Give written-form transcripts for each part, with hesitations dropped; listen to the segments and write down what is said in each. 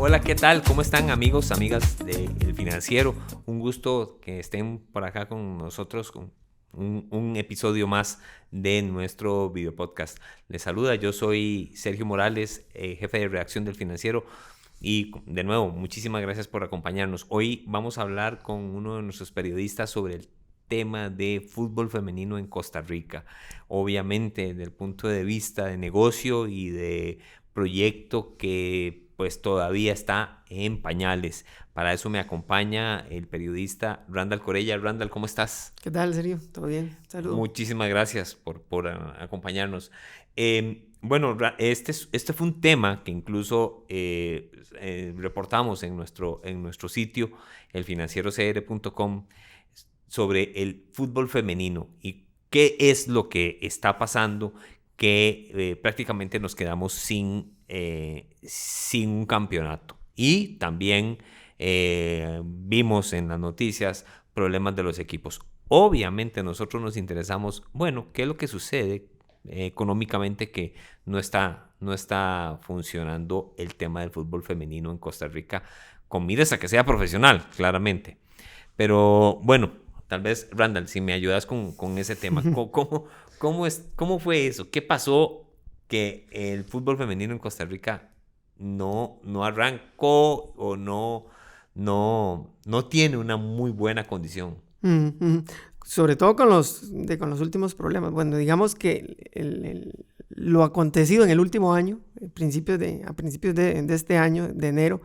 Hola, ¿qué tal? ¿Cómo están amigos, amigas de El Financiero? Un gusto que estén por acá con nosotros con un episodio más de nuestro video podcast. Les saluda, yo soy Sergio Morales, jefe de redacción del Financiero. Y de nuevo, muchísimas gracias por acompañarnos. Hoy vamos a hablar con uno de nuestros periodistas sobre el tema de fútbol femenino en Costa Rica. Obviamente, desde el punto de vista de negocio y de proyecto que pues todavía está en pañales. Para eso me acompaña el periodista Randall Corella. Randall, ¿cómo estás? ¿Qué tal, Sergio? ¿Todo bien? Saludos. Muchísimas gracias por acompañarnos. Bueno, este fue un tema que incluso reportamos en nuestro sitio, elfinancierocr.com, sobre el fútbol femenino y qué es lo que está pasando, que prácticamente nos quedamos sin un campeonato. Y también vimos en las noticias problemas de los equipos. Obviamente nosotros nos interesamos, bueno, ¿qué es lo que sucede económicamente que no está funcionando el tema del fútbol femenino en Costa Rica con miras a que sea profesional, claramente? Pero bueno, tal vez, Randall, si me ayudas con ese tema, ¿cómo fue eso? ¿Qué pasó que el fútbol femenino en Costa Rica no arrancó o no tiene una muy buena condición? Mm, mm. Sobre todo con los últimos problemas. Bueno, digamos que lo acontecido en el último año, a principios de este año, de enero,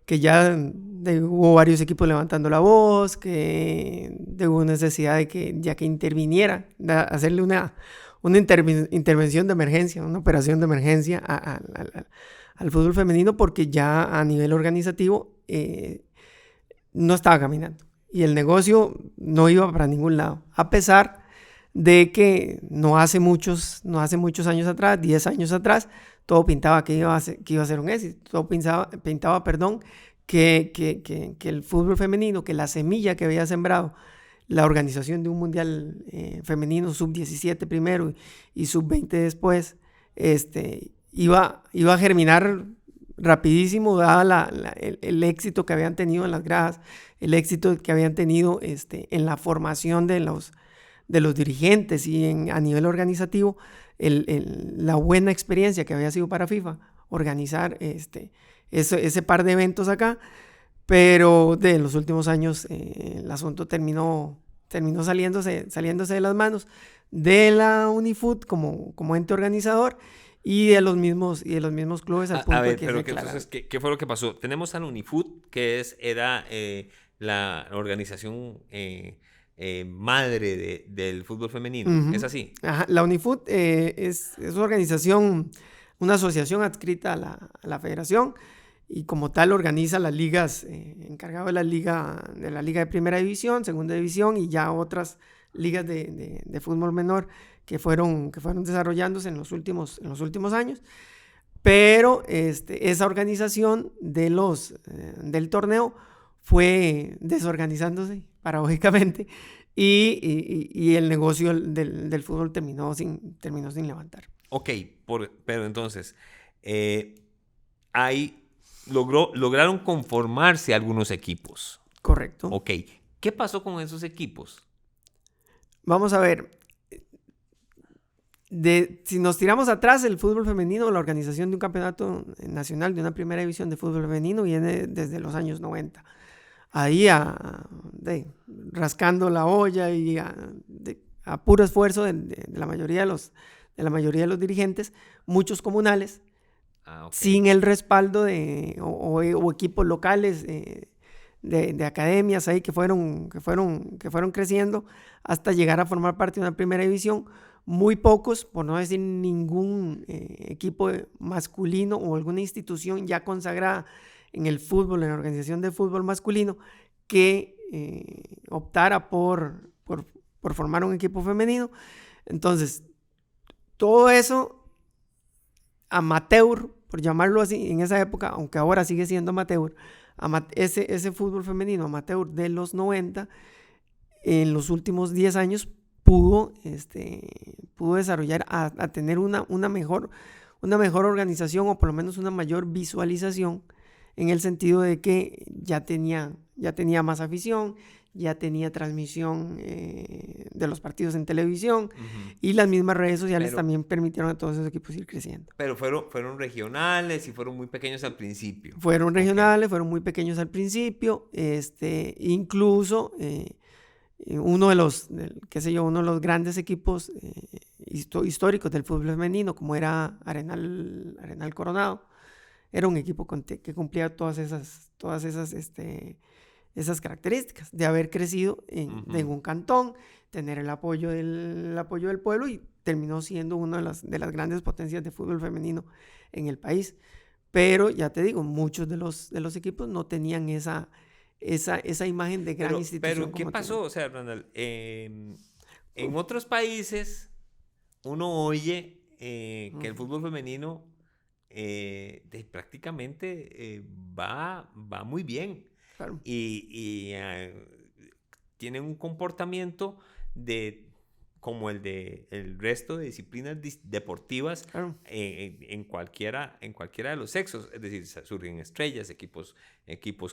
que ya hubo varios equipos levantando la voz, que hubo necesidad de que interviniera, hacerle una intervención de emergencia, una operación de emergencia al fútbol femenino, porque ya a nivel organizativo no estaba caminando y el negocio no iba para ningún lado, a pesar de que no hace muchos años atrás, 10 años atrás, todo pintaba que iba a ser un éxito, todo pintaba, que el fútbol femenino, que la semilla que había sembrado la organización de un mundial femenino sub-17 primero y sub-20 después, iba a germinar rapidísimo, dada el éxito que habían tenido en las gradas, el éxito que habían tenido en la formación de los dirigentes y a nivel organizativo, la buena experiencia que había sido para FIFA organizar ese par de eventos acá. Pero de los últimos años el asunto terminó saliéndose de las manos de la Unifoot como ente organizador y de los mismos clubes, al punto A ver, de que pero entonces, ¿qué fue lo que pasó? Tenemos a la Unifoot, que era la organización madre del fútbol femenino. Uh-huh. ¿Es así? Ajá. La Unifoot es una organización, una asociación adscrita a la federación, y como tal organiza las ligas, encargado de la liga de primera división, segunda división y ya otras ligas de fútbol menor que fueron desarrollándose en los últimos años. Pero esa organización del torneo fue desorganizándose, paradójicamente, y el negocio del fútbol terminó sin levantar. Ok, pero entonces, lograron conformarse algunos equipos. Correcto. Ok, ¿qué pasó con esos equipos? Vamos a ver. Si nos tiramos atrás, el fútbol femenino, la organización de un campeonato nacional de una primera división de fútbol femenino viene desde los años 90. Ahí rascando la olla y a puro esfuerzo de la mayoría de los dirigentes, muchos comunales, Okay. sin el respaldo o equipos locales de academias ahí que fueron creciendo hasta llegar a formar parte de una primera división. Muy pocos, por no decir ningún equipo masculino o alguna institución ya consagrada en el fútbol, en la organización de fútbol masculino, que optara por formar un equipo femenino. Entonces, todo eso amateur, por llamarlo así, en esa época, aunque ahora sigue siendo amateur, ese fútbol femenino amateur de los 90, en los últimos 10 años pudo desarrollar a tener una mejor organización, o por lo menos una mayor visualización en el sentido de que ya tenía más afición, ya tenía transmisión de los partidos en televisión, y las mismas redes sociales también permitieron a todos esos equipos ir creciendo. Pero fueron regionales y fueron muy pequeños al principio. Fueron regionales, fueron muy pequeños al principio, incluso uno de los grandes equipos históricos del fútbol femenino, como era Arenal Coronado, era un equipo que cumplía todas esas características de haber crecido en un cantón, tener el apoyo del pueblo, y terminó siendo una de las grandes potencias de fútbol femenino en el país. Pero ya te digo, muchos de los equipos no tenían esa imagen de gran institución. Pero ¿qué pasó? O sea, Randall, en otros países uno oye que el fútbol femenino prácticamente va muy bien. Claro. Y tienen un comportamiento como el de el resto de disciplinas deportivas, claro, en cualquiera de los sexos. Es decir, surgen estrellas, equipos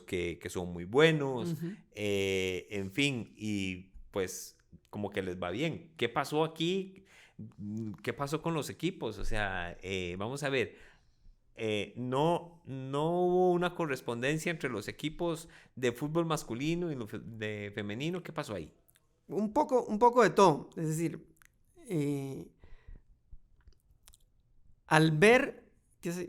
que son muy buenos, en fin, y pues como que les va bien. ¿Qué pasó aquí? ¿Qué pasó con los equipos? O sea, vamos a ver. No hubo una correspondencia entre los equipos de fútbol masculino y los de femenino. ¿Qué pasó ahí? Un poco de todo. Es decir, al ver,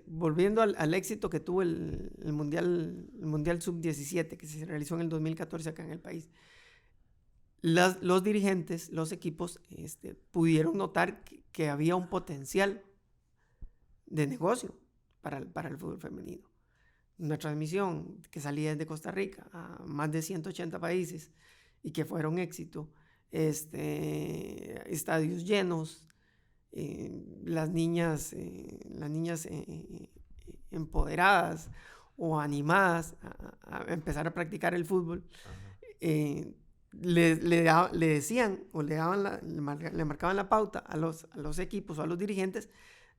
volviendo al éxito que tuvo el Mundial Sub-17, que se realizó en el 2014 acá en el país, los dirigentes, los equipos, pudieron notar que había un potencial de negocio para el fútbol femenino. Una transmisión que salía desde Costa Rica a más de 180 países y que fuera un éxito, estadios llenos, las niñas empoderadas o animadas a empezar a practicar el fútbol. Le decían o le marcaban la pauta a los equipos o a los dirigentes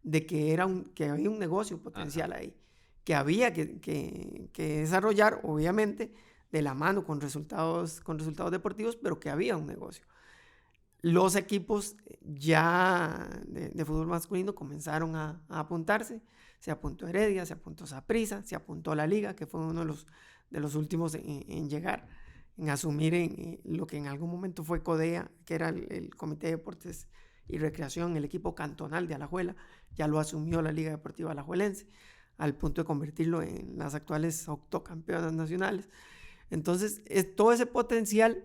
de que había un negocio potencial ahí, que había que desarrollar, obviamente, de la mano con resultados deportivos, pero que había un negocio. Los equipos ya de fútbol masculino comenzaron a apuntarse. Se apuntó Heredia, se apuntó Saprissa, se apuntó la Liga, que fue uno de los últimos en llegar, en asumir lo que en algún momento fue CODEA, que era el Comité de Deportes y Recreación, el equipo cantonal de Alajuela. Ya lo asumió la Liga Deportiva Alajuelense, al punto de convertirlo en las actuales octocampeonas nacionales. Entonces, todo ese potencial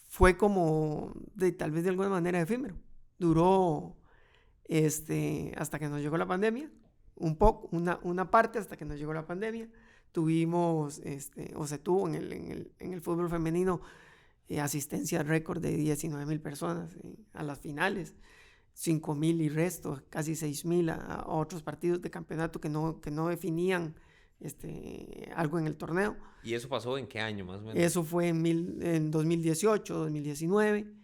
fue como, tal vez de alguna manera, efímero. Duró hasta que nos llegó la pandemia, un poco, una parte hasta que nos llegó la pandemia. Tuvimos, o se tuvo en el fútbol femenino, asistencia récord de 19,000 personas a las finales, 5,000 y resto, casi 6,000 a otros partidos de campeonato que no definían algo en el torneo. ¿Y eso pasó en qué año más o menos? Eso fue en 2018, 2019,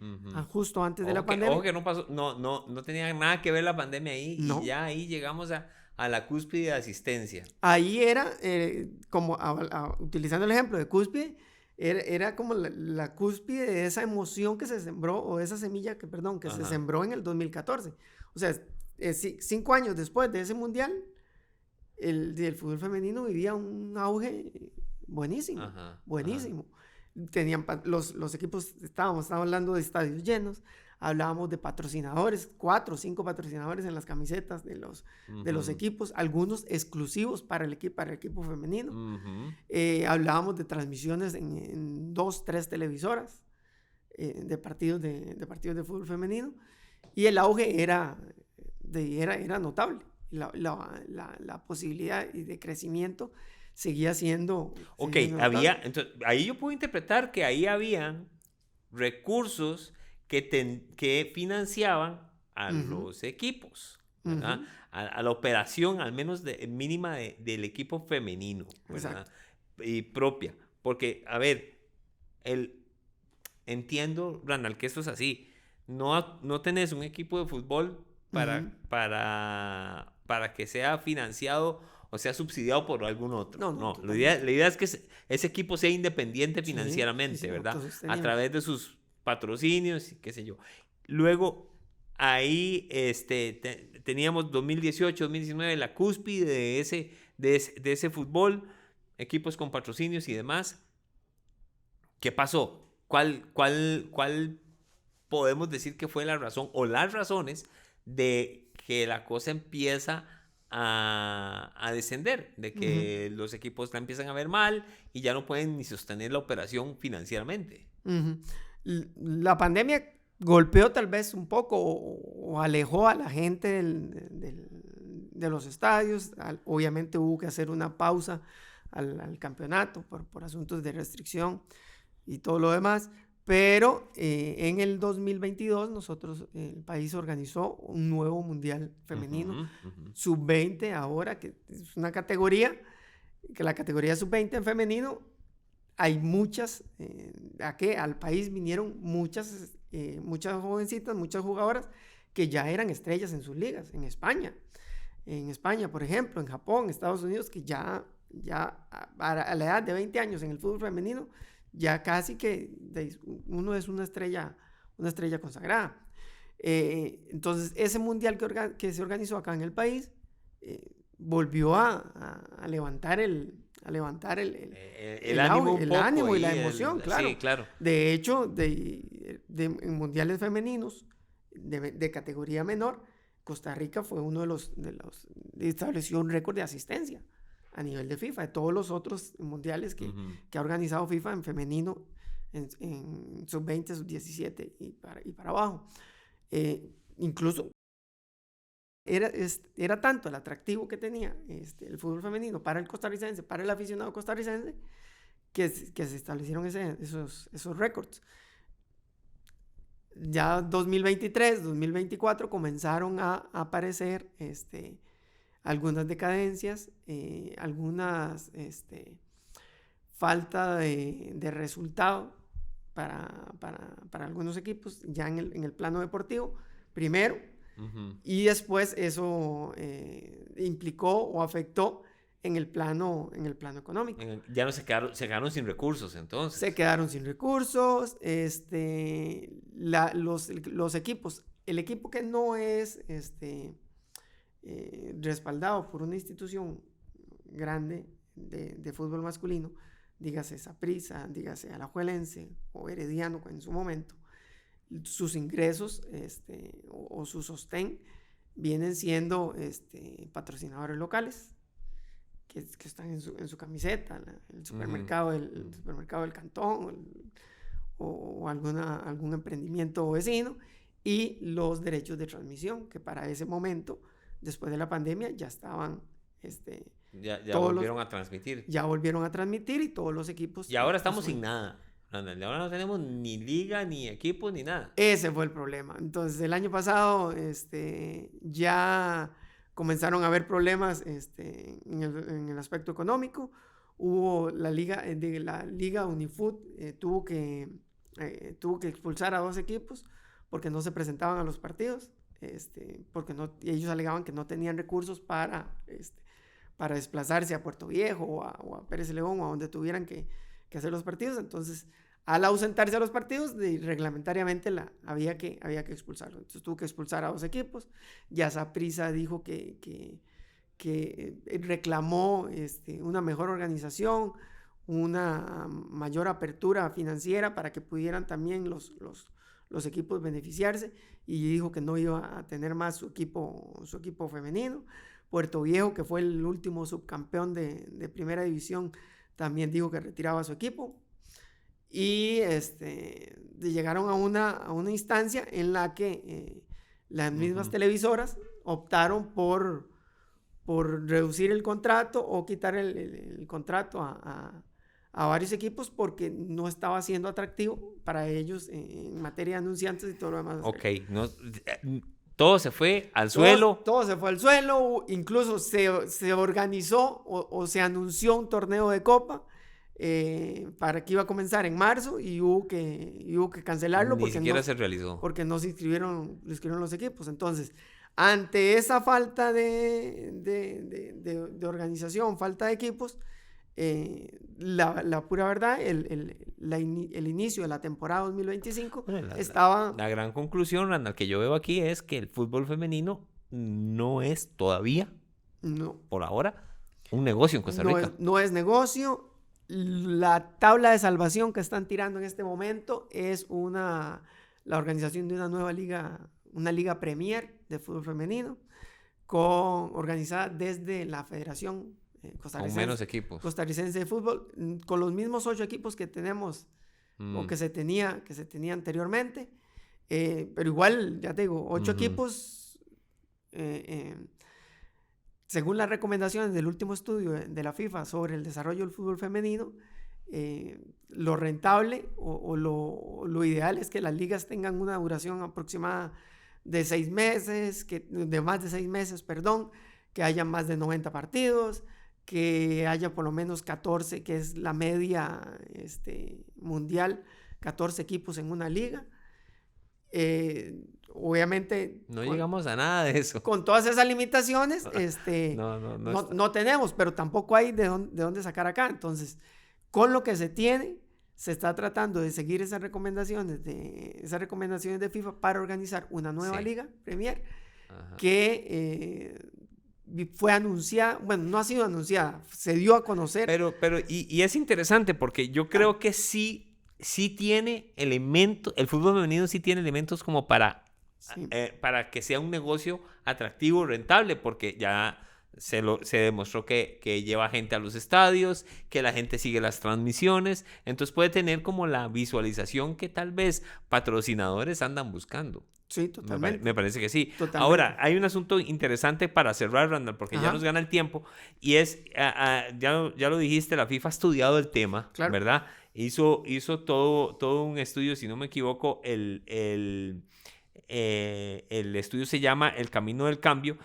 justo antes de la pandemia. Ojo que no pasó, no tenía nada que ver la pandemia ahí, no. Y ya ahí llegamos a la cúspide de asistencia. Ahí era, como utilizando el ejemplo de cúspide, era como la cúspide de esa emoción que se sembró, o esa semilla que se sembró en el 2014. O sea, 5 años después de ese mundial, el fútbol femenino vivía un auge buenísimo, buenísimo. Tenían los equipos, estábamos hablando de estadios llenos, hablábamos de patrocinadores, 4 o 5 patrocinadores en las camisetas de los equipos, algunos exclusivos para el equipo femenino. Hablábamos de transmisiones en 2, 3 televisoras de partidos de fútbol femenino, y el auge era notable. La posibilidad de crecimiento seguía siendo... Entonces, ahí yo puedo interpretar que ahí habían recursos que financiaban a los equipos, ¿verdad? A la operación, al menos mínima del equipo femenino, ¿verdad? Y propia. Porque, a ver, entiendo, Randall, que esto es así. No tenés un equipo de fútbol para que sea financiado o sea subsidiado por algún otro. No, La idea es que ese equipo sea independiente financieramente, sí, ¿verdad? A autosostenible. través de sus patrocinios y qué sé yo. Luego, ahí teníamos 2018, 2019, la cúspide de ese fútbol, equipos con patrocinios y demás. ¿Qué pasó? ¿Cuál podemos decir que fue la razón o las razones de que la cosa empieza a descender? De que los equipos la empiezan a ver mal y ya no pueden ni sostener la operación financieramente. La pandemia golpeó tal vez un poco o alejó a la gente de los estadios. Obviamente hubo que hacer una pausa al campeonato por asuntos de restricción y todo lo demás, pero en el 2022 el país organizó un nuevo mundial femenino, sub-20 ahora, que es una categoría, que la categoría sub-20 en femenino, hay muchas, al país vinieron muchas jovencitas, muchas jugadoras que ya eran estrellas en sus ligas, en España, por ejemplo, en Japón, Estados Unidos, que ya a la edad de 20 años en el fútbol femenino, ya casi que uno es una estrella consagrada. Entonces, ese mundial que se organizó acá en el país volvió a levantar el ánimo y la emoción, claro. Sí, claro. De hecho, en mundiales femeninos de categoría menor, Costa Rica fue uno de los estableció un récord de asistencia a nivel de FIFA, de todos los otros mundiales que ha organizado FIFA en femenino, en sub-20, sub-17 y para abajo. Incluso era tanto el atractivo que tenía el fútbol femenino para el costarricense, para el aficionado costarricense, que se establecieron esos récords. Ya 2023, 2024 comenzaron a aparecer algunas decadencias, algunas falta de resultado para algunos equipos ya en el plano deportivo, primero, y después eso implicó o afectó en el plano económico. Ya no se quedaron sin recursos, entonces. Se quedaron sin recursos, los equipos, el equipo que no es respaldado por una institución grande de fútbol masculino, dígase Saprissa, dígase Alajuelense o Herediano en su momento, sus ingresos o su sostén vienen siendo patrocinadores locales que están en su camiseta, el supermercado del cantón o algún emprendimiento vecino, y los derechos de transmisión que para ese momento, después de la pandemia, ya estaban ya volvieron a transmitir. Ya volvieron a transmitir y todos los equipos. Y ahora estamos sin nada. Ahora no tenemos ni liga, ni equipo, ni nada. Ese fue el problema. Entonces, el año pasado ya comenzaron a haber problemas en el aspecto económico. Hubo la liga Unifoot tuvo que expulsar a 2 equipos porque no se presentaban a los partidos, porque ellos alegaban que no tenían recursos para desplazarse a Puerto Viejo o a Pérez León o a donde tuvieran que hacer los partidos. Entonces, al ausentarse a los partidos, reglamentariamente había que expulsarlo. Entonces tuvo que expulsar a 2 equipos. Ya Saprissa dijo que reclamó una mejor organización, una mayor apertura financiera para que pudieran también los equipos beneficiarse, y dijo que no iba a tener más su equipo femenino. Puerto Viejo, que fue el último subcampeón de primera división, también dijo que retiraba su equipo. Y llegaron a una instancia en la que las mismas televisoras optaron por reducir el contrato o quitar el contrato a varios equipos porque no estaba siendo atractivo para ellos en materia de anunciantes y todo lo demás. Ok, todo se fue al suelo. Todo se fue al suelo, incluso se organizó o se anunció un torneo de copa para que iba a comenzar en marzo y hubo que cancelarlo. Ni siquiera se realizó. Porque no se inscribieron los equipos. Entonces, ante esa falta de organización, falta de equipos, la pura verdad, el inicio de la temporada 2025 estaba... La gran conclusión, Randall, que yo veo aquí es que el fútbol femenino no es todavía, por ahora, un negocio en Costa Rica. No es negocio. La tabla de salvación que están tirando en este momento es la organización de una nueva liga, una liga Premier de fútbol femenino, organizada desde la Federación Costarricense, con menos equipos. Costarricense de fútbol, con los mismos 8 equipos que tenemos o que se tenía anteriormente, pero igual, ya te digo, 8 equipos, según las recomendaciones del último estudio de la FIFA sobre el desarrollo del fútbol femenino, lo rentable o lo ideal es que las ligas tengan una duración aproximada de 6 meses, de más de 6 meses, que haya más de 90 partidos, que haya por lo menos 14, que es la media mundial, 14 equipos en una liga. Obviamente no llegamos a nada de eso. Con todas esas limitaciones, no tenemos, pero tampoco hay de dónde sacar acá. Entonces, con lo que se tiene, se está tratando de seguir esas recomendaciones de FIFA para organizar una nueva liga Premier. Ajá. Que fue anunciada, bueno, no ha sido anunciada, se dio a conocer. Pero y es interesante porque yo creo que sí tiene elementos, el fútbol femenino sí tiene elementos como para que sea un negocio atractivo, rentable, porque ya se demostró que lleva gente a los estadios, que la gente sigue las transmisiones, entonces puede tener como la visualización que tal vez patrocinadores andan buscando. Sí, totalmente. Me parece que sí. Totalmente. Ahora, hay un asunto interesante para cerrar, Randall, porque ya nos gana el tiempo, y es, ya lo dijiste, la FIFA ha estudiado el tema, claro, ¿verdad? Hizo todo un estudio, si no me equivoco, el estudio se llama El Camino del Cambio,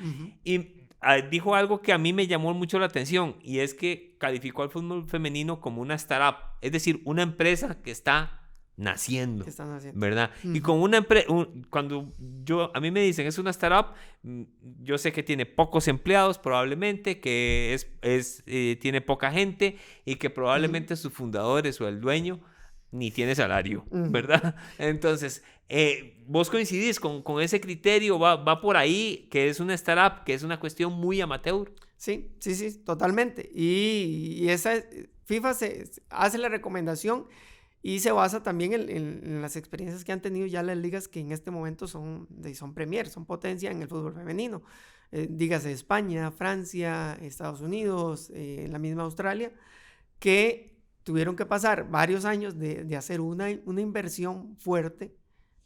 y dijo algo que a mí me llamó mucho la atención, y es que calificó al fútbol femenino como una startup, es decir, una empresa que está naciendo, ¿verdad? Y con una empresa, cuando a mí me dicen es una startup, yo sé que tiene pocos empleados probablemente, que tiene poca gente y que probablemente sus fundadores o el dueño ni tiene salario, ¿verdad? Entonces, vos coincidís con ese criterio, va por ahí, que es una startup, que es una cuestión muy amateur. Sí, totalmente. Y esa FIFA hace la recomendación y se basa también en las experiencias que han tenido ya las ligas que en este momento son Premier, son potencia en el fútbol femenino. Dígase España, Francia, Estados Unidos, la misma Australia, que tuvieron que pasar varios años de hacer una inversión fuerte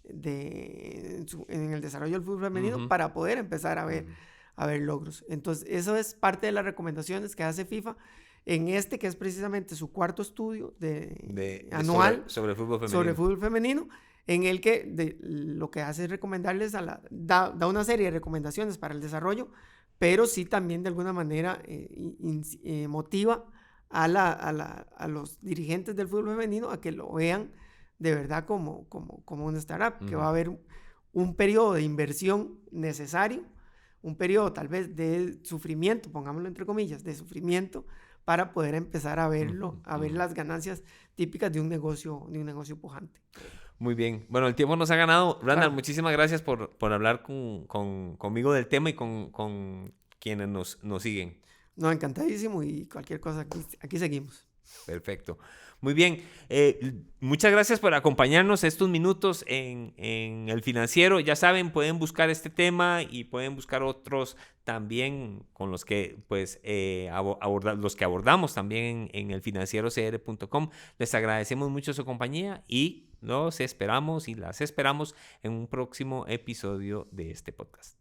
en el desarrollo del fútbol femenino para poder empezar a ver logros. Entonces, eso es parte de las recomendaciones que hace FIFA en que es precisamente su cuarto estudio anual sobre el fútbol femenino, en el que lo que hace es recomendarles da una serie de recomendaciones para el desarrollo, pero sí también de alguna manera motiva a los dirigentes del fútbol femenino a que lo vean de verdad como una startup, que va a haber un periodo de inversión necesario, un periodo tal vez de sufrimiento, pongámoslo entre comillas, de sufrimiento, para poder empezar a verlo, a ver las ganancias típicas de un negocio pujante. Muy bien. Bueno, el tiempo nos ha ganado. Randall, muchísimas gracias por hablar conmigo del tema y con quienes nos siguen. No, encantadísimo, y cualquier cosa, aquí seguimos. Perfecto. Muy bien. Muchas gracias por acompañarnos estos minutos en El Financiero. Ya saben, pueden buscar este tema y pueden buscar otros también con los que los que abordamos también en elfinancierocr.com. Les agradecemos mucho su compañía y los esperamos y las esperamos en un próximo episodio de este podcast.